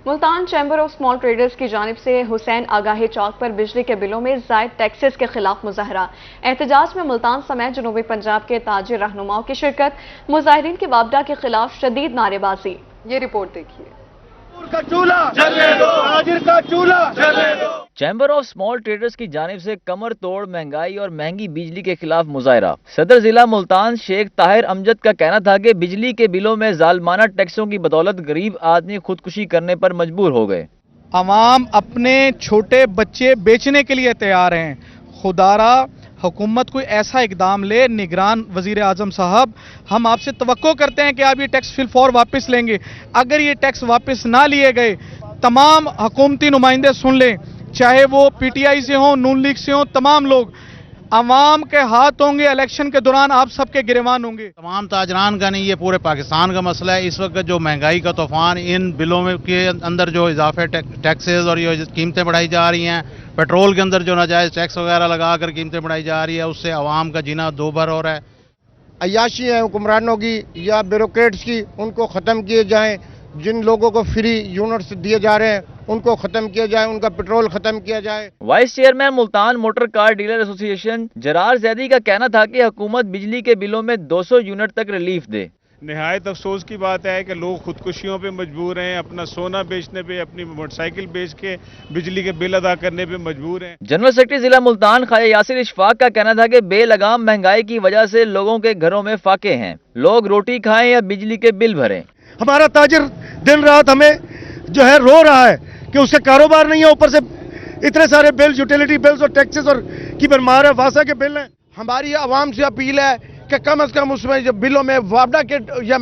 Multan chamber of small traders کی جانب سے حسین آگاہی چوک پر بجلی کے بلوں میں زائد ٹیکسز کے خلاف مظاہرہ۔ احتجاج میں ملتان سمیت جنوبی پنجاب کے تاجر رہنماؤں کی شرکت۔ مظاہرین کی وابڈا کے خلاف شدید نعرے بازی۔ یہ رپورٹ دیکھیے۔ چیمبر آف اسمال ٹریڈرز کی جانب سے کمر توڑ مہنگائی اور مہنگی بجلی کے خلاف مظاہرہ۔ صدر ضلع ملتان شیخ طاہر امجد کا کہنا تھا کہ بجلی کے بلوں میں ظالمانہ ٹیکسوں کی بدولت غریب آدمی خودکشی کرنے پر مجبور ہو گئے۔ عوام اپنے چھوٹے بچے بیچنے کے لیے تیار ہیں۔ خدارا حکومت کوئی ایسا اقدام لے۔ نگران وزیر اعظم صاحب، ہم آپ سے توقع کرتے ہیں کہ آپ یہ ٹیکس فی الفور واپس لیں گے۔ اگر یہ ٹیکس واپس نہ لیے گئے، تمام حکومتی نمائندے سن لیں، چاہے وہ پی ٹی آئی سے ہوں، نون لیگ سے ہوں، تمام لوگ عوام کے ہاتھ ہوں گے۔ الیکشن کے دوران آپ سب کے گریبان ہوں گے۔ تمام تاجران کا نہیں، یہ پورے پاکستان کا مسئلہ ہے۔ اس وقت جو مہنگائی کا طوفان، ان بلوں میں کے اندر جو اضافے ٹیکسز اور یہ قیمتیں بڑھائی جا رہی ہیں، پیٹرول کے اندر جو ناجائز ٹیکس وغیرہ لگا کر قیمتیں بڑھائی جا رہی ہے، اس سے عوام کا جینا دو بھر ہو رہا ہے۔ عیاشی ہیں حکمرانوں کی یا بیوروکریٹس کی، ان کو ختم کیے جائیں۔ جن لوگوں کو فری یونٹس دیے جا رہے ہیں ان کو ختم کیا جائے، ان کا پیٹرول ختم کیا جائے۔ Vice chairman Multan motor car dealer ایسوسی ایشن جرار زیدی کا کہنا تھا کہ حکومت بجلی کے بلوں میں 200 یونٹ تک ریلیف دے۔ نہایت افسوس کی بات ہے کہ لوگ خودکشیوں پہ مجبور ہیں، اپنا سونا بیچنے پہ، اپنی موٹر سائیکل بیچ کے بجلی کے بل ادا کرنے پہ مجبور ہیں۔ جنرل سیکرٹری ضلع ملتان خواجہ یاسر اشفاق کا کہنا تھا کہ بے لگام مہنگائی کی وجہ سے لوگوں کے گھروں میں فاقے ہیں، لوگ روٹی کھائیں یا بجلی کے بل بھریں۔ ہمارا تاجر دن رات ہمیں جو ہے رو رہا ہے کہ اس کا کاروبار نہیں ہے، اوپر سے اتنے سارے بل، یوٹیلیٹی بلز اور ٹیکسز اور کی برمار ہے، واسا کے بل ہیں۔ ہماری عوام سے اپیل ہے کہ کم از کم اس میں جو بلوں میں وابڈا کے یا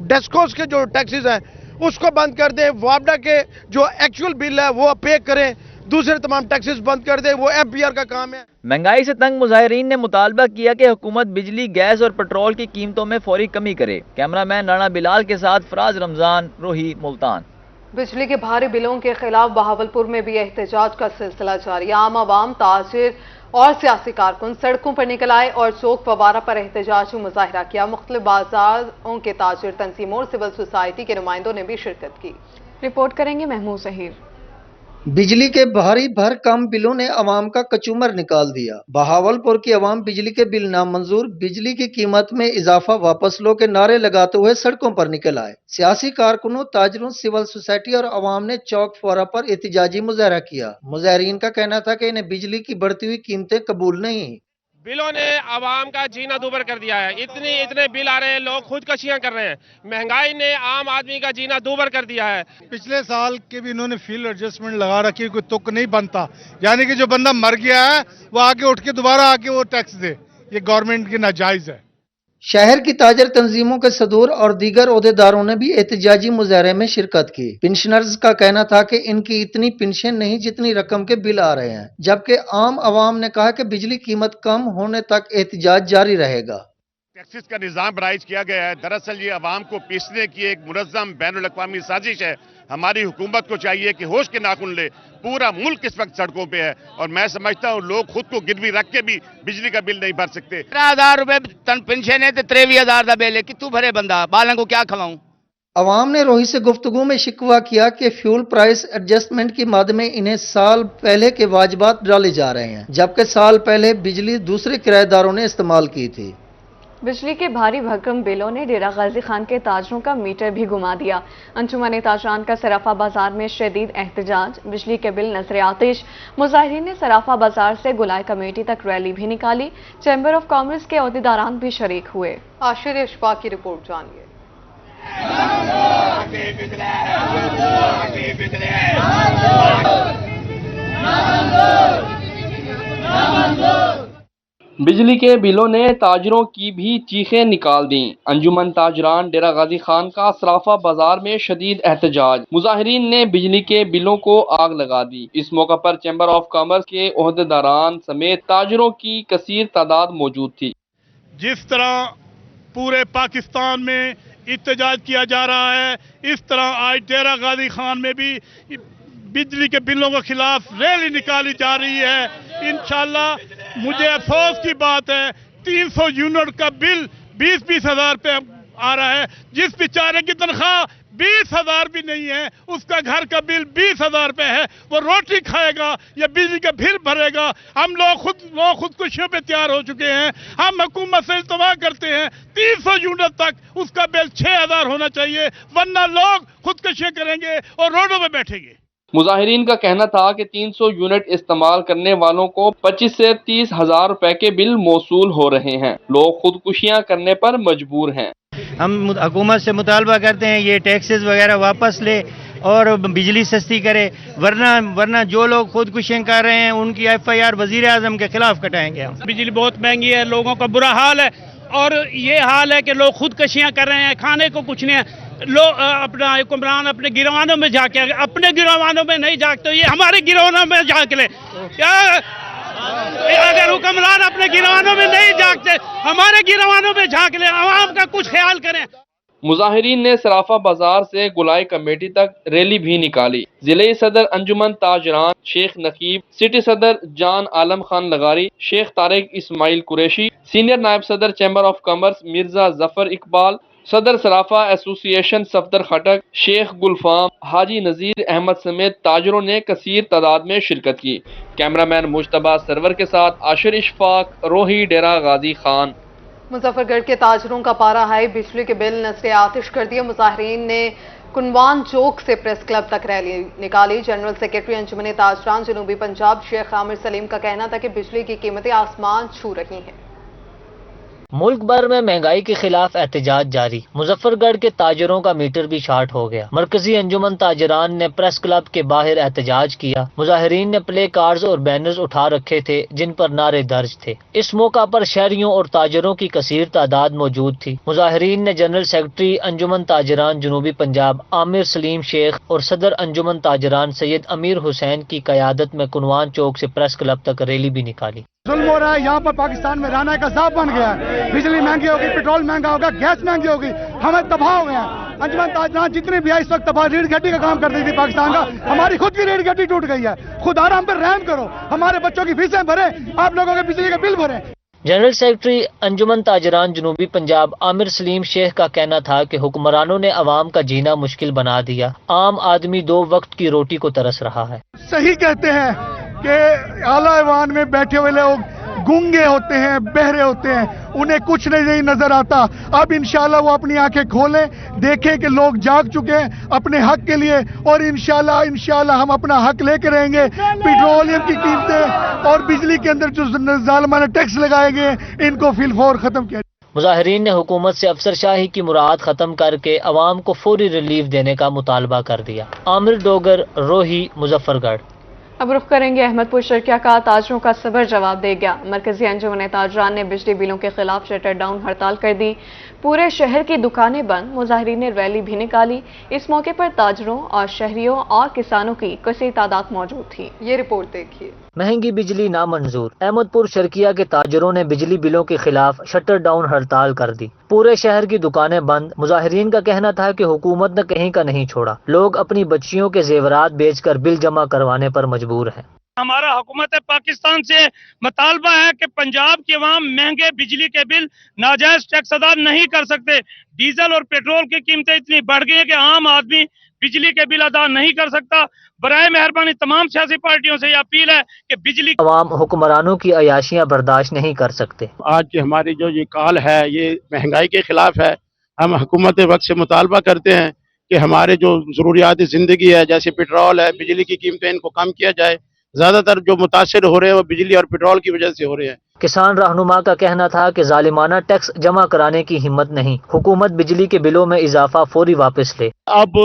ڈیسکوز کے جو ٹیکسز ہیں اس کو بند کر دیں۔ وابڈا کے جو ایکچول بل ہے وہ پے کریں، دوسرے تمام ٹیکسز بند کر دیں، وہ ایف بی آر کا کام ہے۔ مہنگائی سے تنگ مظاہرین نے مطالبہ کیا کہ حکومت بجلی، گیس اور پیٹرول کی قیمتوں میں فوری کمی کرے۔ کیمرہ مین رانا بلال کے ساتھ فراز رمضان، روہی، ملتان۔ بجلی کے بھاری بلوں کے خلاف بہاولپور میں بھی احتجاج کا سلسلہ جاری۔ عام عوام، تاجر اور سیاسی کارکن سڑکوں پر نکل آئے اور چوک فوارہ پر احتجاجی مظاہرہ کیا۔ مختلف بازاروں کے تاجر تنظیموں اور سول سوسائٹی کے نمائندوں نے بھی شرکت کی۔ رپورٹ کریں گے محمود ظہیر۔ بجلی کے بھاری بھرکم بلوں نے عوام کا کچومر نکال دیا۔ بہاولپور کی عوام بجلی کے بل نامنظور، بجلی کی قیمت میں اضافہ واپس لو کے نعرے لگاتے ہوئے سڑکوں پر نکل آئے۔ سیاسی کارکنوں، تاجروں، سول سوسائٹی اور عوام نے چوک فورا پر احتجاجی مظاہرہ کیا۔ مظاہرین کا کہنا تھا کہ انہیں بجلی کی بڑھتی ہوئی قیمتیں قبول نہیں۔ بلوں نے عوام کا جینا دوبر کر دیا ہے۔ اتنے بل آ رہے ہیں، لوگ خودکشیاں کر رہے ہیں۔ مہنگائی نے عام آدمی کا جینا دوبر کر دیا ہے۔ پچھلے سال کے بھی انہوں نے فیلڈ ایڈجسٹمنٹ لگا رکھی، کوئی تک نہیں بنتا، یعنی کہ جو بندہ مر گیا ہے وہ آگے اٹھ کے دوبارہ آگے وہ ٹیکس دے، یہ گورنمنٹ کی ناجائز ہے۔ شہر کی تاجر تنظیموں کے صدور اور دیگر عہدیداروں نے بھی احتجاجی مظاہرے میں شرکت کی۔ پنشنرز کا کہنا تھا کہ ان کی اتنی پنشن نہیں جتنی رقم کے بل آ رہے ہیں، جبکہ عام عوام نے کہا کہ بجلی قیمت کم ہونے تک احتجاج جاری رہے گا۔ ٹیکسز کا نظام رائج کیا گیا ہے، دراصل یہ عوام کو پیسنے کی ایک منظم بین الاقوامی سازش ہے۔ ہماری حکومت کو چاہیے کہ ہوش کے ناخن لے۔ پورا ملک اس وقت سڑکوں پہ ہے اور میں سمجھتا ہوں لوگ خود کو گروی رکھ کے بھی بجلی کا بل نہیں بھر سکتے۔ 13,000 روپے پنشن ہے تو 23,000 کا بل ہے، کتوں بھرے بندہ، بالوں کو کیا کھواؤں۔ عوام نے روہی سے گفتگو میں شکوہ کیا کہ فیول پرائس ایڈجسٹمنٹ کی مد میں انہیں سال پہلے کے واجبات ڈالے جا رہے ہیں، جبکہ سال پہلے بجلی دوسرے کرایہ داروں نے استعمال کی تھی۔ بجلی کے بھاری بھرکم بلوں نے ڈیرہ غازی خان کے تاجروں کا میٹر بھی گھما دیا۔ انجمن تاجران کا صرافہ بازار میں شدید احتجاج، بجلی کے بل نظر آتش۔ مظاہرین نے صرافہ بازار سے گلائے کمیٹی تک ریلی بھی نکالی۔ چیمبر آف کامرس کے عہدیداران بھی شریک ہوئے۔ عاشر اشفاق کی رپورٹ جانیے۔ بجلی کے بلوں نے تاجروں کی بھی چیخیں نکال دیں۔ انجمن تاجران ڈیرہ غازی خان کا صرافہ بازار میں شدید احتجاج، مظاہرین نے بجلی کے بلوں کو آگ لگا دی۔ اس موقع پر چیمبر آف کامرس کے عہدیداران سمیت تاجروں کی کثیر تعداد موجود تھی۔ جس طرح پورے پاکستان میں احتجاج کیا جا رہا ہے، اس طرح آج ڈیرہ غازی خان میں بھی بجلی کے بلوں کے خلاف ریلی نکالی جا رہی ہے۔ انشاءاللہ مجھے افسوس کی بات ہے 300 یونٹ کا بل 20,000 پہ आ रहा है। जिस बेचारे की तनख्वाह 20,000 भी नहीं है, उसका घर का बिल 20,000 रुपए है, वो रोटी खाएगा या बिजली का बिल भरेगा। हम लोग खुदकुशियों पे तैयार हो चुके हैं। हम हुकूमत से इल्तमा करते हैं 300 यूनिट तक उसका बिल 6,000 होना चाहिए, वरना लोग खुदकुशियां करेंगे और रोडों पे बैठेंगे। मुजाहिरीन का कहना था कि 300 यूनिट इस्तेमाल करने वालों को 25 से 30 हजार रुपए के बिल मौसूल हो रहे हैं। लोग खुदकुशियां करने पर मजबूर हैं। हम हुकूमत से मुतालबा करते हैं ये टैक्सेस वगैरह वापस ले और बिजली सस्ती करे, वरना जो लोग खुदकुशियां कर रहे हैं उनकी FIR वजीर आजम के खिलाफ कटाएंगे हम। बिजली बहुत महंगी है, लोगों का बुरा हाल है और ये हाल है कि लोग खुदकुशियां कर रहे हैं, खाने को कुछ नहीं है। लोग अपना हुक्मरान अपने गिरवानों में जाके, अपने गिरवानों में नहीं जागते, ये हमारे गिरवानों में जाग ले। क्या अगर हुक्मरान अपने गिरवानों में नहीं जागते, हमारे गिरवानों में झांक ले, आवाम का कुछ ख्याल करें। मुजाहिरीन ने सराफा बाजार से गुलाई कमेटी तक रैली भी निकाली। जिले सदर अंजुमन ताजरान शेख नकीब, सिटी सदर जान आलम खान लगारी, शेख तारिक इस्माइल कुरैशी, सीनियर नायब सदर chamber of commerce Mirza Zafar Iqbal, सदर सराफा एसोसिएशन सफदर खटक, शेख गुलफाम, हाजी नजीर अहमद समेत ताजरों ने कसीर तादाद में शिरकत की। कैमरामैन मुश्तबा सरवर के साथ आशिर इशफाक, रोही, डेरा गाजी खान। मुजफ्फरगढ़ के ताजरों का पारा हाई, बिजली के बिल नजर आतिश कर दिए। मुजाहिरीन ने कुनवान चौक से प्रेस क्लब तक रैली निकाली। जनरल सेक्रेटरी अंजुमन ताजरान जनूबी पंजाब शेख आमिर सलीम का कहना था कि बिजली की कीमतें आसमान छू रही हैं। मुल्क भर में महंगाई के खिलाफ एहतजाज जारी। मुजफ्फरगढ़ के ताजरों का मीटर भी शार्ट हो गया। मरकजी अंजुमन ताजरान ने प्रेस क्लब के बाहर एहतजाज किया। मुजाहिरीन ने प्ले कार्ड्स और बैनर्स उठा रखे थे जिन पर नारे दर्ज थे। इस मौका पर शहरियों और ताजरों की कसीर तादाद मौजूद थी। मुजाहिरीन ने जनरल सेक्रेटरी अंजुमन ताजरान जनूबी पंजाब आमिर सलीम शेख और सदर अंजुमन ताजरान सैयद अमीर हुसैन की क़यादत में कुनवान चौक से प्रेस क्लब तक रैली भी निकाली। जुल्म हो रहा है यहाँ पर, पाकिस्तान में रहना एक अज़ाब बन गया है। बिजली महंगी होगी, पेट्रोल महंगा होगा, गैस महंगी होगी, हमें तबाह हो गया। अंजुमन ताजरान जितनी भी है इस वक्त तबाह, रीढ़ की हड्डी का काम करती थी पाकिस्तान का, हमारी खुद की रीढ़ की हड्डी टूट गई है। खुदा हम पर रहम करो, हमारे बच्चों की फीसें भरे, आप लोगों के बिजली के बिल भरे। जनरल सेक्रेटरी अंजुमन ताजरान जनूबी पंजाब आमिर सलीम शेख का कहना था कि हुक्मरानों ने अवाम का जीना मुश्किल बना दिया। आम आदमी 2 वक्त की रोटी को तरस रहा है। सही कहते हैं कि आला ऐवान में बैठे हुए लोग गूंगे होते हैं, बहरे होते हैं, उन्हें कुछ नहीं नजर आता। अब इंशाल्लाह वो अपनी आंखें खोलें, देखें कि लोग जाग चुके हैं अपने हक के लिए, और इंशाल्लाह हम अपना हक लेकर रहेंगे। पेट्रोलियम की कीमतें और बिजली के अंदर जो जालिमाना टैक्स लगाए गए इनको फिलफौर खत्म किया। मुजाहिरीन ने हुकूमत से अफसरशाही की मुराद खत्म करके अवाम को फौरी रिलीफ देने का मुतालबा कर दिया। आमिर डोगर, रोही, मुजफ्फरगढ़। अब रुख करेंगे अहमदपुर। शर्किया का ताजरों का सबर जवाब दे गया। मरकजी अंजुमन ताजरान ने बिजली बिलों के खिलाफ शटर डाउन हड़ताल कर दी। पूरे शहर की दुकानें बंद। मुजाहिरीन ने रैली भी निकाली। इस मौके पर ताजरों और शहरियों और किसानों की कसीर तादाद मौजूद थी। ये रिपोर्ट देखिए। महंगी बिजली नामंजूर। अहमदपुर शर्किया के ताजरों ने बिजली बिलों के खिलाफ शटर डाउन हड़ताल कर दी। पूरे शहर की दुकानें बंद। मुजाहिरीन का कहना था कि हुकूमत ने कहीं का नहीं छोड़ा। लोग अपनी बच्चियों के जेवरात बेचकर बिल जमा करवाने पर मजबूर हैं। हमारा हुकूमत पाकिस्तान से मुतालबा है कि पंजाब की अवाम महंगे बिजली के बिल नाजायज टैक्स अदा नहीं कर सकते। डीजल और पेट्रोल की कीमतें इतनी बढ़ गई है कि आम आदमी बिजली के बिल अदा नहीं कर सकता। बराए मेहरबानी तमाम सियासी पार्टियों से यह अपील है कि बिजली अवाम हुक्मरानों की अयाशियां बर्दाश्त नहीं कर सकते। आज हमारी जो ये कॉल है ये महंगाई के खिलाफ है। हम हुकूमत वक्त से मुतालबा करते हैं कि हमारे जो ज़रूरियात ज़िंदगी है, जैसे पेट्रोल है, बिजली की कीमतें, इनको कम किया जाए। ज्यादातर जो मुतासिर हो रहे हैं वो बिजली और पेट्रोल की वजह से हो रहे हैं। किसान रहनुमा का कहना था कि जालिमाना टैक्स जमा कराने की हिम्मत नहीं। हुकूमत बिजली के बिलों में इजाफा फौरी वापस ले। अब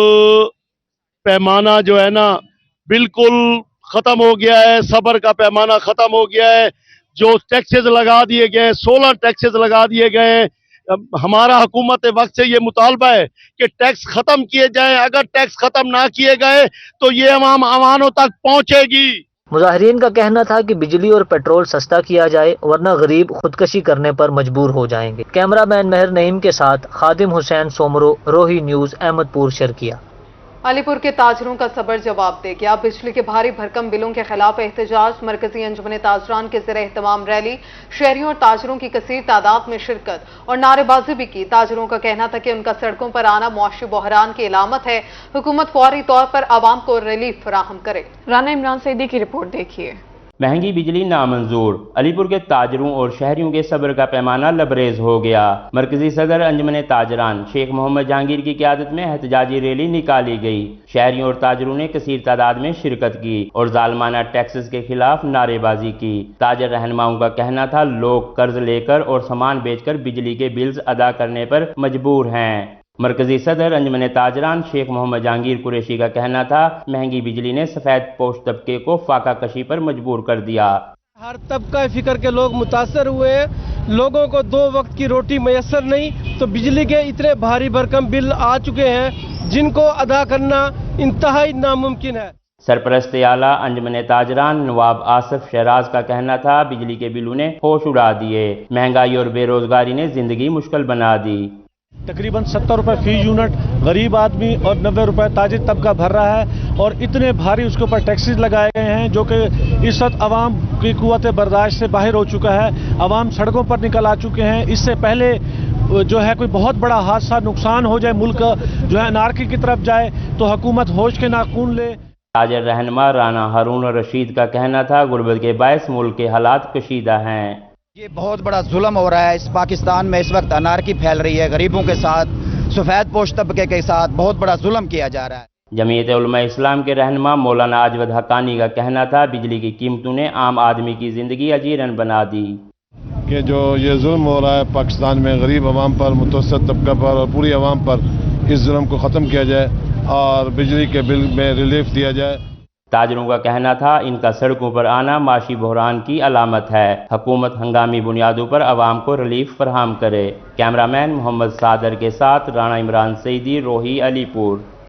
पैमाना जो है ना बिल्कुल खत्म हो गया है, सब्र का पैमाना खत्म हो गया है। जो टैक्सेस लगा दिए गए, 16 टैक्सेस लगा दिए गए। हमारा हुकूमत वक्त से ये मुतालबा है कि टैक्स खत्म किए जाए। अगर टैक्स खत्म ना किए गए तो ये अवानों तक पहुंचेगी। मुजाहिरीन का कहना था कि बिजली और पेट्रोल सस्ता किया जाए वरना गरीब खुदकशी करने पर मजबूर हो जाएंगे। कैमरामैन मेहर नईम के साथ खादिम हुसैन सोमरो, रोही न्यूज, अहमदपुर शर्किया। अलीपुर के ताजरों का सबर जवाब दे गया। बिजली के भारी भरकम बिलों के खिलाफ एहतजाज, मरकजी अंजुमन ताजरान के ज़रिए एहतमाम रैली, शहरियों और ताजरों की कसीर तादाद में शिरकत और नारेबाजी भी की। ताजरों का कहना था कि उनका सड़कों पर आना मुआशी बहरान की अलामत है, हुकूमत फौरी तौर पर आवाम को रिलीफ फराहम करे। राना इमरान सईदी की रिपोर्ट देखिए। महंगी बिजली नामंजूर, अलीपुर के ताजरों और शहरियों के सब्र का पैमाना लबरेज हो गया। मरकजी सदर अंजुमन ताजरान शेख मोहम्मद जहांगीर की क़यादत में एहतजाजी रैली निकाली गई। शहरियों और ताजरों ने कसीर तादाद में शिरकत की और जालमाना टैक्सेस के खिलाफ नारेबाजी की। ताजर रहनुमाओं का कहना था लोग कर्ज लेकर और सामान बेचकर बिजली के बिल्स अदा करने पर मजबूर हैं। मरकजी सदर अंजुमन ताजरान शेख मोहम्मद जहांगीर कुरैशी का कहना था महंगी बिजली ने सफेद पोश तबके को फाका कशी पर मजबूर कर दिया। हर तबका फिक्र के लोग मुतासर हुए हैं। लोगों को 2 वक्त की रोटी मैसर नहीं तो बिजली के इतने भारी भरकम बिल आ चुके हैं जिनको अदा करना इंतहाई नामुमकिन है। सरपरस्त आला अंजुमन ताजरान नवाब आसिफ शहराज का कहना था बिजली के बिलों ने होश उड़ा दिए। महंगाई और बेरोजगारी ने जिंदगी मुश्किल बना दी। तकरीबन 70 रुपए फी यूनिट गरीब आदमी और 90 रुपए ताजिर तबका भर रहा है और इतने भारी उसके ऊपर टैक्सेस लगाए गए हैं जो कि इस वक्त अवाम की कुव्वत बर्दाश्त से बाहर हो चुका है। अवाम सड़कों पर निकल आ चुके हैं। इससे पहले जो है कोई बहुत बड़ा हादसा नुकसान हो जाए, मुल्क जो है अनारकी की तरफ जाए, तो हुकूमत होश के नाखून ले। ताजर रहनुमा राना हारून रशीद का कहना था गुर्बत के बायस मुल्क के हालात कशीदा हैं। ये बहुत बड़ा जुल्म हो रहा है। इस पाकिस्तान में इस वक्त अनारकी फैल रही है। गरीबों के साथ, सफेद पोश तबके के साथ बहुत बड़ा जुल्म किया जा रहा है। जमीयत उलमा इस्लाम के रहनुमा मौलाना आजवद हक्कानी का कहना था बिजली की कीमतों ने आम आदमी की जिंदगी अजीरन बना दी। कि जो ये जुल्म हो रहा है पाकिस्तान में गरीब आवाम पर, मुतवस्सित तबका पर और पूरी आवाम पर, इस जुल्म को ख़त्म किया जाए और बिजली के बिल में रिलीफ दिया जाए। ताजरों का कहना था इनका सड़कों पर आना माशी बहरान की अलामत है। हुकूमत हंगामी बुनियादों पर आवाम को रिलीफ फराहम करे। कैमरामैन मोहम्मद सादर के साथ राना इमरान सईदी, रोही, अलीपुर।